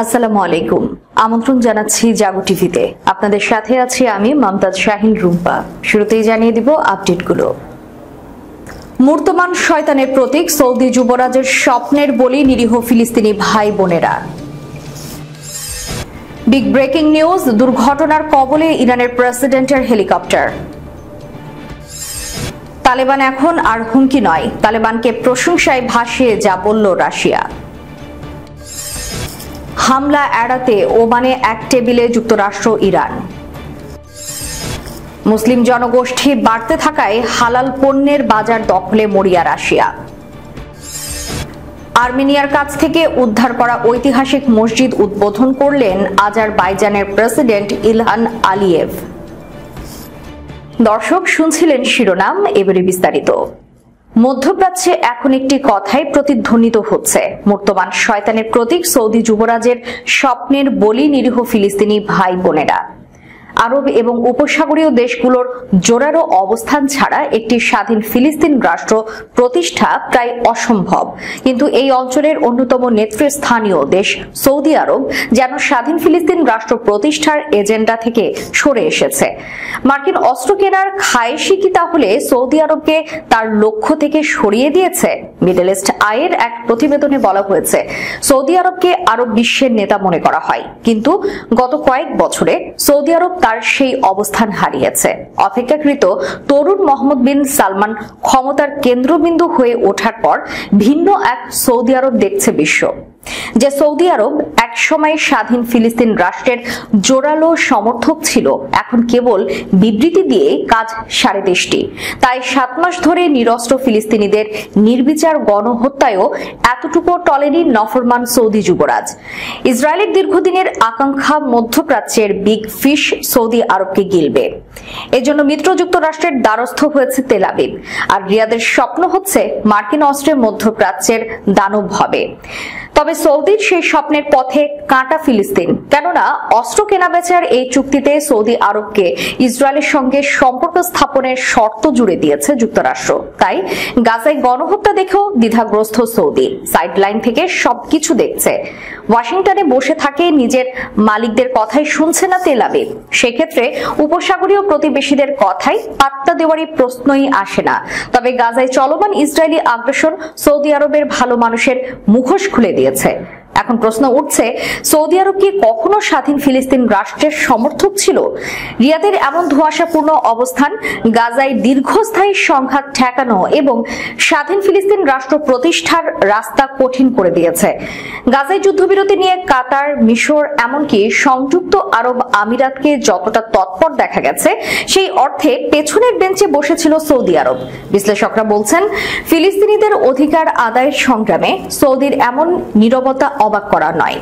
আসসালামু আলাইকুম। আমন্ত্রণ জানাচ্ছি জাগো টিভিতে। আপনাদের সাথে আছি আমি মমতাজ শাহিন রুম্পা। শুরুতেই জানিয়ে দিব আপডেটগুলো। মূর্তমান শয়তানের প্রতীক সৌদি যুবরাজের স্বপ্নের বলি নিরীহ ফিলিস্তিনি ভাই বোনেরা। বিগ ব্রেকিং নিউজ, দুর্ঘটনার কবলে ইরানের প্রেসিডেন্টের হেলিকপ্টার। তালেবান এখন আর হুমকি নয়, তালেবানকে প্রশংসায় ভাসিয়ে যা বলল রাশিয়া। হামলা এড়াতে ওমানে এক টেবিলে যুক্তরাষ্ট্র ইরান। মুসলিম জনগোষ্ঠী বাড়তে থাকায় হালাল পণ্যের বাজার দখলে মরিয়া রাশিয়া। আর্মেনিয়ার কাছ থেকে উদ্ধার করা ঐতিহাসিক মসজিদ উদ্বোধন করলেন আজারবাইজানের প্রেসিডেন্ট ইলহান আলিয়েভ। দর্শক, শুনছিলেন শিরোনাম, এবারে বিস্তারিত। মধ্যপ্রাচ্যে এখন একটি কথাই প্রতিধ্বনিত হচ্ছে, মূর্তমান শয়তানের প্রতীক সৌদি যুবরাজের স্বপ্নের বলি নিরীহ ফিলিস্তিনি ভাই বোনেরা। আরব এবং উপসাগরীয় দেশগুলোর জোরালো অবস্থান ছাড়া একটি স্বাধীন ফিলিস্তিন রাষ্ট্র প্রতিষ্ঠা প্রায় অসম্ভব, কিন্তু এই অঞ্চলের অন্যতম নেতৃস্থানীয় দেশ সৌদি আরব যেন স্বাধীন ফিলিস্তিন রাষ্ট্র প্রতিষ্ঠার এজেন্ডা থেকে সরে এসেছে। মার্কিন অস্ত্র কেনার খায়েশি কি তাহলে সৌদি আরবকে তার লক্ষ্য থেকে সরিয়ে দিয়েছে? মিডল ইস্ট আইয়ের এক প্রতিবেদনে বলা হয়েছে, সৌদি আরবকে আরব বিশ্বের নেতা মনে করা হয়, কিন্তু গত কয়েক বছরে সৌদি আরব তার সেই অবস্থান হারিয়েছে। অপেক্ষাকৃত তরুণ মোহাম্মদ বিন সালমান ক্ষমতার কেন্দ্রবিন্দু হয়ে ওঠার পর ভিন্ন এক সৌদি আরব দেখছে বিশ্ব। যে সৌদি আরব এক সময় স্বাধীন ফিলিস্তিন রাষ্ট্রের জোরালো সমর্থক ছিল, এখন কেবল বিবৃতি দিয়ে কাজ সারে দেশটি। তাই 7 মাস ধরে নিরস্ত্র ফিলিস্তিনিদের নির্বিচার গণহত্যায়ও এতটুকু টলেনি নফরমান সৌদি যুবরাজ। ইসরায়েলের দীর্ঘদিনের আকাঙ্ক্ষা মধ্যপ্রাচ্যের বিগ ফিশ সৌদি আরবকে গিলবে। এজন্য মিত্র যুক্তরাষ্ট্রের দ্বারস্থ হয়েছে তেল আবিব, আর রিয়াদের স্বপ্ন হচ্ছে মার্কিন অস্ত্রে মধ্যপ্রাচ্যের দানব হবে। তবে সৌদির সেই স্বপ্নের পথে কাঁটা ফিলিস্তিন, কেননা অস্ত্র কেনাবেচার এই চুক্তিতে সৌদি আরবকে ইসরায়েলের সঙ্গে সম্পর্ক স্থাপনের শর্ত জুড়ে দিয়েছে যুক্তরাষ্ট্র। তাই গাজায় গণহত্যা দেখেও দ্বিধাগ্রস্ত সৌদি, সাইডলাইন থেকে সবকিছু দেখছে। ওয়াশিংটনে বসে থাকে নিজের মালিকদের কথাই শুনছে না তেল আবিব। সেক্ষেত্রে উপসাগরীয় প্রতিবেশীদের কথাই পাত্তা দেওয়ারই প্রশ্নই আসে না। তবে গাজায় চলমান ইসরায়েলি আগ্রাসন সৌদি আরবের ভালো মানুষের মুখোশ খুলে দিয়েছে। এখন প্রশ্ন উঠছে, সৌদি আরব কি কখনো স্বাধীন ফিলিস্তিন রাষ্ট্রের সমর্থক ছিল? রিয়াদের এমন ধোঁয়াশাপূর্ণ অবস্থান গাজায় দীর্ঘস্থায়ী সংঘাত ঠেকানো এবং স্বাধীন ফিলিস্তিন রাষ্ট্র প্রতিষ্ঠার রাস্তা কঠিন করে দিয়েছে। গাজায় যুদ্ধবিরতি নিয়ে কাতার, মিশর, এমনকি সংযুক্ত আরব আমিরাতকে যতটা তৎপর দেখা গেছে, সেই অর্থে পেছনের বেঞ্চে বসেছিল সৌদি আরব। বিশ্লেষকরা বলছেন, ফিলিস্তিনিদের অধিকার আদায়ের সংগ্রামে সৌদির এমন নীরবতা অবাক করা নয়,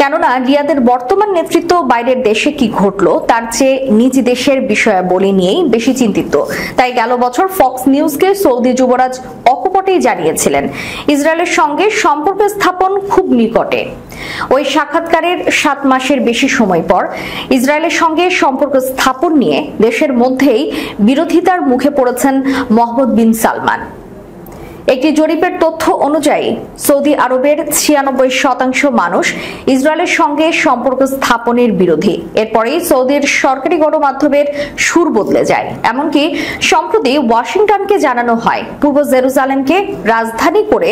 কেননা রিয়াদের বর্তমান নেতৃত্ব বাইরের দেশে কি ঘটলো তার চেয়ে নিজ দেশের বিষয়াবলী নিয়েই বেশি চিন্তিত। তাই গেল বছর ফক্স নিউজকে সৌদি যুবরাজ অকপটেই জানিয়েছিলেন, ইসরায়েলের সঙ্গে সম্পর্ক স্থাপন খুব নিকটে। ওই সাক্ষাৎকারের 7 মাসের বেশি সময় পর ইসরায়েলের সঙ্গে সম্পর্ক স্থাপন নিয়ে দেশের মধ্যেই বিরোধিতার মুখে পড়েছেন মোহাম্মদ বিন সালমান। একটি জরিপের তথ্য অনুযায়ী সৌদি আরবের 96% মানুষ ইসরায়েলের সঙ্গে সম্পর্ক স্থাপনের বিরোধী। এরপরেই সৌদির সরকারি গণমাধ্যমের সুর বদলে যায়। এমনকি সম্প্রতি ওয়াশিংটনকে জানানো হয়, পূর্ব জেরুজালেমকে রাজধানী করে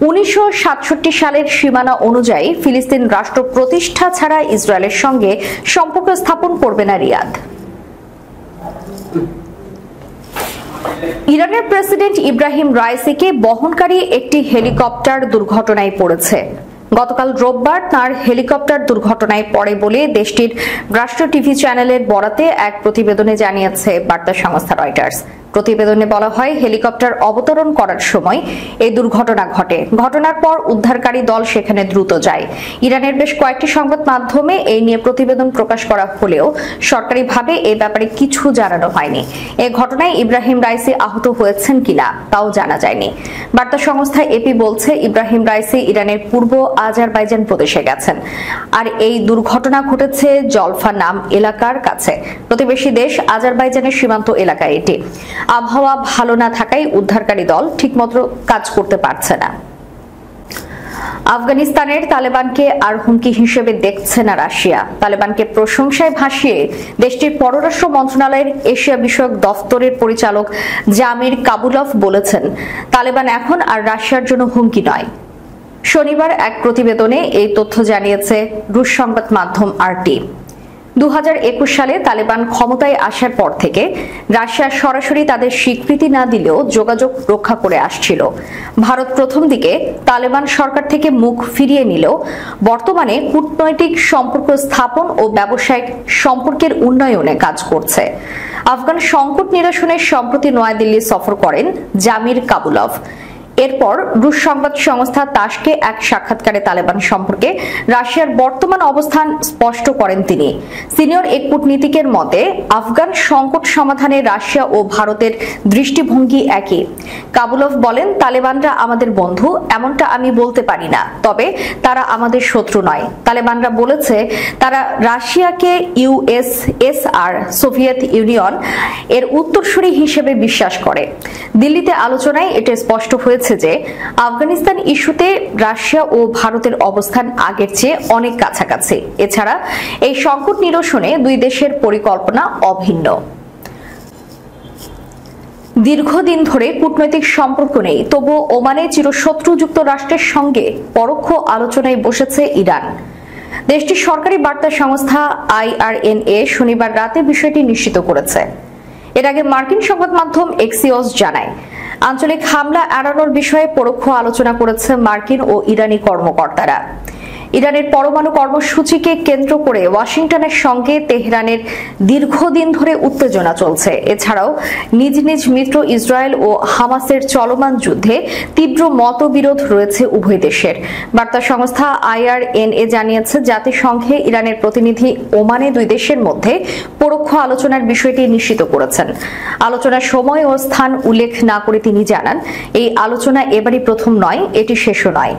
1967 সালের সীমানা অনুযায়ী ফিলিস্তিন রাষ্ট্র প্রতিষ্ঠা ছাড়া ইসরায়েলের সঙ্গে সম্পর্ক স্থাপন করবে না রিয়াদ। ইরানের প্রেসিডেন্ট ইব্রাহিম রাইসিকে বহনকারী একটি হেলিকপ্টার দুর্ঘটনায় পড়েছে। গতকাল রোববার তার হেলিকপ্টার দুর্ঘটনায় পড়ে বলে দেশটির রাষ্ট্রীয় টিভি চ্যানেলের বরাতে এক প্রতিবেদনে জানিয়েছে বার্তা সংস্থা রয়টার্স। প্রতিবেদনে বলা হয়, হেলিকপ্টার অবতরণ করার সময় এই দুর্ঘটনা ঘটে। ঘটনার পর উদ্ধারকারী দল সেখানে দ্রুত যায়। ইরানের বেশ কয়েকটি সংবাদ মাধ্যমে এই নিয়ে প্রতিবেদন প্রকাশ করা হলেও সরকারিভাবে এই ব্যাপারে কিছু জানানো হয়নি। এই ঘটনায় ইব্রাহিম রাইসি আহত হয়েছেন কিনা তাও জানা যায়নি। বার্তা সংস্থা এপি বলছে, ইব্রাহিম রাইসি ইরানের পূর্ব আজারবাইজান প্রদেশে গেছেন, আর এই দুর্ঘটনা ঘটেছে জলফা নাম এলাকার কাছে। প্রতিবেশী দেশ আজারবাইজানের সীমান্ত এলাকায় এটি। আবহাওয়া ভালো না থাকায় উদ্ধারকারী দল ঠিকমতো কাজ করতে পারছে না। আফগানিস্তানের তালেবানকে আর হুমকি হিসেবে দেখছে না রাশিয়া। তালেবানকে প্রশংসায় ভাসিয়ে দেশটির পররাষ্ট্র মন্ত্রণালয়ের এশিয়া বিষয়ক দফতরের পরিচালক জামির কাবুলভ বলেছেন, তালেবান এখন আর রাশিয়ার জন্য হুমকি নয়। শনিবার এক প্রতিবেদনে এই তথ্য জানিয়েছে রুশ সংবাদ মাধ্যম RT। 2021 সালে তালেবান ক্ষমতায় আসার পর থেকে রাশিয়া সরাসরি তাদের স্বীকৃতি না দিলেও যোগাযোগ রক্ষা করে আসছিল। ভারত প্রথম দিকে তালেবান সরকার থেকে মুখ ফিরিয়ে নিলেও বর্তমানে কূটনৈতিক সম্পর্ক স্থাপন ও ব্যবসায়িক সম্পর্কের উন্নয়নে কাজ করছে। আফগান সংকট নিরসনে সম্প্রতি নয়াদিল্লি সফর করেন জামির কাবুলভ। এরপর রুশ সংবাদ সংস্থা তাসকে এক সাক্ষাৎকারে তালেবান সম্পর্কে রাশিয়ার বর্তমান অবস্থান স্পষ্ট করেন তিনি। সিনিয়র এক কূটনীতিকের মতে আফগান সংকট সমাধানে রাশিয়া ও ভারতের দৃষ্টিভঙ্গি একই। কাবুলভ বলেন, তালেবানরা আমাদের বন্ধু এমনটা আমি বলতে পারি না, তবে তারা আমাদের শত্রু নয়। তালেবানরা বলেছে তারা রাশিয়াকে USSR সোভিয়েত ইউনিয়ন এর উত্তরসূরি হিসেবে বিশ্বাস করে। দিল্লিতে আলোচনায় এটা স্পষ্ট হয়েছে যে আফগানিস্তান ইস্যুতে রাশিয়া ও ভারতের অবস্থান আগের চেয়ে অনেক কাছাকাছি। এছাড়া এই সংকট নিরসনে দুই দেশের পরিকল্পনা অভিন্ন। দীর্ঘদিন ধরে কূটনৈতিক সম্পর্ক নেই, তবুও ওমানে চিরশত্রু যুক্তরাষ্ট্রের সঙ্গে পরোক্ষ আলোচনায় বসেছে ইরান। দেশটির সরকারি বার্তা সংস্থা IRNA শনিবার রাতে বিষয়টি নিশ্চিত করেছে। এর আগে মার্কিন সংবাদ মাধ্যম এক্সিওস জানায়, আঞ্চলিক হামলা এড়ানোর বিষয়ে পরোক্ষ আলোচনা করেছে মার্কিন ও ইরানি কর্মকর্তারা। ইরানের পরমাণু কর্মসূচিকে কেন্দ্র করে ওয়াশিংটনের সঙ্গে তেহরানের দীর্ঘদিন ধরে উত্তেজনা চলছে। এছাড়াও নিজ নিজ মিত্র ইসরায়েল ও হামাসের চলমান যুদ্ধে তীব্র মতবিরোধ রয়েছে উভয় দেশের। বার্তা সংস্থা IRNA জানিয়েছে, জাতিসংঘে ইরানের প্রতিনিধি ওমানে দুই দেশের মধ্যে পরোক্ষ আলোচনার বিষয়টি নিশ্চিত করেছেন। আলোচনার সময় ও স্থান উল্লেখ না করে তিনি জানান, এই আলোচনা এবারই প্রথম নয়, এটি শেষও নয়।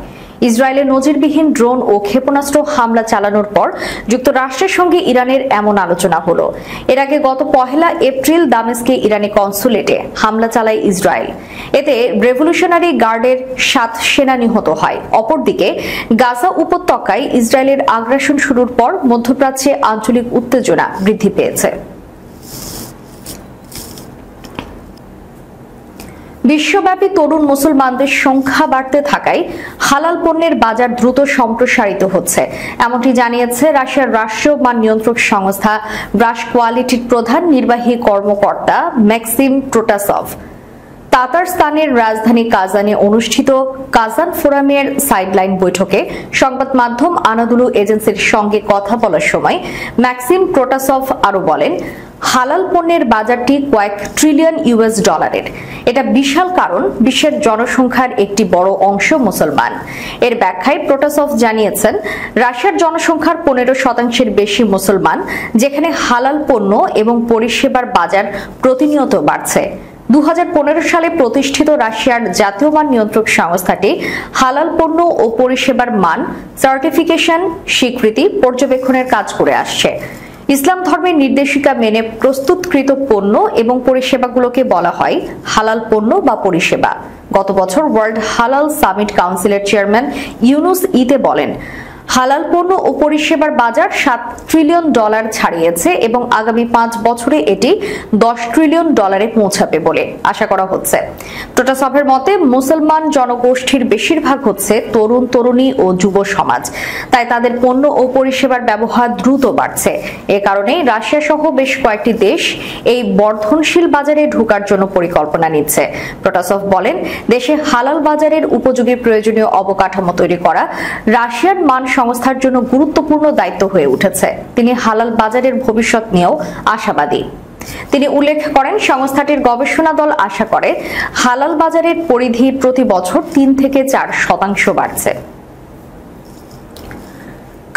ইসরায়েলের নজিরবিহীন ড্রোন ও ক্ষেপণাস্ত্র হামলা চালানোর পর যুক্তরাষ্ট্রের সঙ্গে ইরানের এমন আলোচনা হলো। এর আগে গত 1 এপ্রিল দামেস্কে ইরানি কনসুলেটে হামলা চালায় ইসরায়েল। এতে রেভলিউশনারি গার্ডের 7 সেনা নিহত হয়। অপরদিকে গাজা উপত্যকায় ইসরায়েলের আগ্রাসন শুরুর পর মধ্যপ্রাচ্যে আঞ্চলিক উত্তেজনা বৃদ্ধি পেয়েছে। বিশ্বব্যাপী তরুণ মুসলমানদের সংখ্যা বাড়তে থাকায় হালাল পণ্যের বাজার দ্রুত সম্প্রসারিত হচ্ছে, এমনটি জানিয়েছে রাশিয়ার রাষ্ট্রীয় মান নিয়ন্ত্রক সংস্থা ব্রাশ কোয়ালিটির প্রধান নির্বাহী কর্মকর্তা ম্যাক্সিম প্রোটাসভ। তাতারস্তানের রাজধানী কাজানে অনুষ্ঠিত কাজান ফোরামের সাইডলাইন বৈঠকে সংবাদ মাধ্যম আনাদুলু এজেন্সির সঙ্গে কথা বলার সময় ম্যাক্সিম প্রোটাসভ আরো বলেন, হালাল পণ্যের বাজারটি কয়েক ট্রিলিয়ন US ডলারের। এটা বিশাল, কারণ বিশ্বের জনসংখ্যার একটি বড় অংশ মুসলমান। এর ব্যাখ্যায় প্রোটাসভ জানিয়েছেন, রাশিয়ার জনসংখ্যার 15% বেশি মুসলমান, যেখানে হালাল পণ্য এবং পরিষেবার বাজার প্রতিনিয়ত বাড়ছে। 2015 সালে প্রতিষ্ঠিত রাশিয়ার জাতীয় মান নিয়ন্ত্রক সংস্থাটি হালাল পণ্য ও পরিষেবার মান সার্টিফিকেশন স্বীকৃতি পর্যবেক্ষণের কাজ করে আসছে। ইসলাম ধর্মের নির্দেশিকা মেনে প্রস্তুতকৃত পণ্য এবং পরিষেবাগুলোকে বলা হয় হালাল পণ্য বা পরিষেবা। গত বছর ওয়ার্ল্ড হালাল সামিট কাউন্সিলের চেয়ারম্যান ইউনুস ইতে বলেন, হালাল পণ্য ও পরিষেবার বাজার $7 ট্রিলিয়ন ছাড়িয়েছে এবং আগামী 5 বছরে এটি $10 ট্রিলিয়ন পৌঁছাবে বলে আশা করা হচ্ছে। প্রোটাসভের মতে, মুসলমান জনগোষ্ঠীর বেশিরভাগ হচ্ছে তরুণ তরুণী ও যুব সমাজ, তাই তাদের পণ্য ও পরিষেবার ব্যবহার দ্রুত বাড়ছে। এ কারণেই রাশিয়া সহ বেশ কয়েকটি দেশ এই বর্ধনশীল বাজারে ঢোকার জন্য পরিকল্পনা নিচ্ছে। প্রোটাসভ বলেন, দেশে হালাল বাজারের উপযোগী প্রয়োজনীয় অবকাঠামো তৈরি করা রাশিয়ার মান সংস্থার জন্য গুরুত্বপূর্ণ দায়িত্ব হয়ে উঠেছে। তিনি হালাল বাজারের ভবিষ্যৎ নিয়েও আশাবাদী। তিনি উল্লেখ করেন, সংস্থাটির গবেষণা দল আশা করে হালাল বাজারের পরিধি প্রতি বছর 3 থেকে 4% বাড়ছে।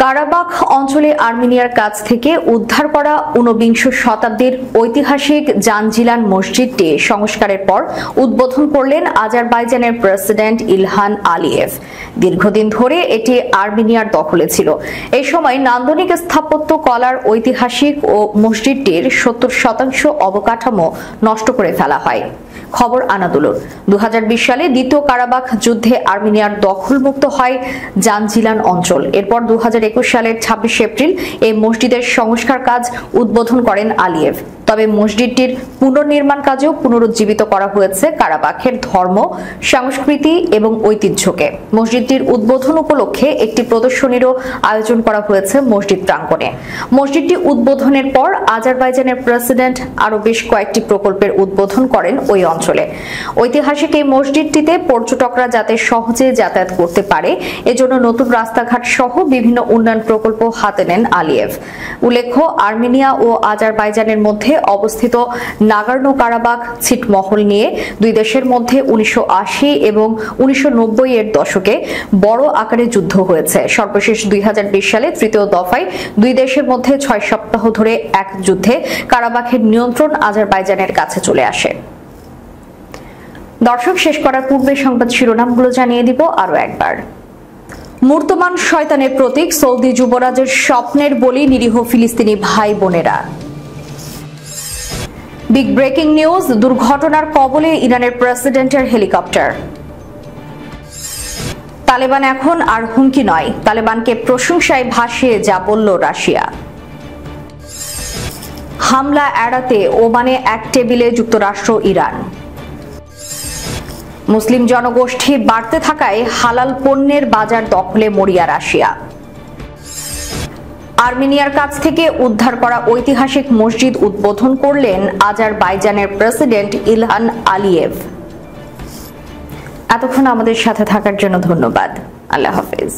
কারাবাখ অঞ্চলে আর্মেনিয়ার কাছ থেকে উদ্ধার করা ঊনবিংশ শতাব্দীর ঐতিহাসিক জানজিলান মসজিদটি সংস্কারের পর উদ্বোধন করলেন আজারবাইজানের প্রেসিডেন্ট ইলহান আলিয়েভ। দীর্ঘদিন ধরে এটি আর্মেনিয়ার দখলে ছিল। এই সময় নান্দনিক স্থাপত্য কলার ঐতিহাসিক ও মসজিদটির 70% অবকাঠামো নষ্ট করে ফেলা হয়। খবর আনাদুলুর। 2020 সালে দ্বিতীয় কারাবাখ যুদ্ধে আর্মেনিয়ার দখলমুক্ত হয় জানজিলান অঞ্চল। এরপর 2021 সালের 26 এপ্রিল এই মসজিদের সংস্কার কাজ উদ্বোধন করেন আলিয়েভ। তবে মসজিদটির পুনর্নির্মাণ কাজেও পুনরুজ্জীবিত করা হয়েছে কারাবাখের ধর্ম, সংস্কৃতি এবং ঐতিহ্যকে। মসজিদটির উদ্বোধন উপলক্ষে একটি প্রদর্শনীরও আয়োজন করা হয়েছে মসজিদ প্রাঙ্গণে। মসজিদটি উদ্বোধনের পর আজারবাইজানের প্রেসিডেন্ট আরও বেশ কয়েকটি প্রকল্পের উদ্বোধন করেন ওই অঞ্চলে। ঐতিহাসিক এই মসজিদটিতে পর্যটকরা যাতে সহজে যাতায়াত করতে পারে এজন্য নতুন রাস্তাঘাট সহ বিভিন্ন উন্নয়ন প্রকল্প হাতে নেন আলিয়েভ। উল্লেখ্য, আর্মেনিয়া ও আজারবাইজানের মধ্যে অবস্থিত নাগর্নো কারাবাখ ছিটমহল নিয়ে দুই দেশের মধ্যে 1980 এবং 1990 এর দশকে বড় আকারে যুদ্ধ হয়েছে। সর্বশেষ 2020 সালে তৃতীয় দফায় দুই দেশের মধ্যে 6 সপ্তাহ ধরে এক যুদ্ধে কারাবাখের নিয়ন্ত্রণ আজারবাইজানের কাছে চলে আসে। দর্শক, শেষ করার পূর্বে সংবাদ শিরোনামগুলো জানিয়ে দিব আরো একবার। মূর্তমান শয়তানের প্রতীক সৌদি যুবরাজের স্বপ্নের বলি নিরীহ ফিলিস্তিনি ভাই বোনেরা। বিগ ব্রেকিং নিউজ, দুর্ঘটনার কবলে ইরানের প্রেসিডেন্টের হেলিকপ্টার। তালেবান এখন আর হুমকি নয়, তালেবানকে প্রশংসায় ভাসিয়ে যা বলল রাশিয়া। হামলা এড়াতে ওমানে এক টেবিলে যুক্তরাষ্ট্র ইরান। মুসলিম জনগোষ্ঠী বাড়তে থাকায় হালাল পণ্যের বাজার দখলে মরিয়া রাশিয়া। আর্মেনিয়ার কাছ থেকে উদ্ধার করা ঐতিহাসিক মসজিদ উদ্বোধন করলেন আজারবাইজানের প্রেসিডেন্ট ইলহান আলিয়েভ। এতক্ষণ আমাদের সাথে থাকার জন্য ধন্যবাদ। আল্লাহ হাফেজ।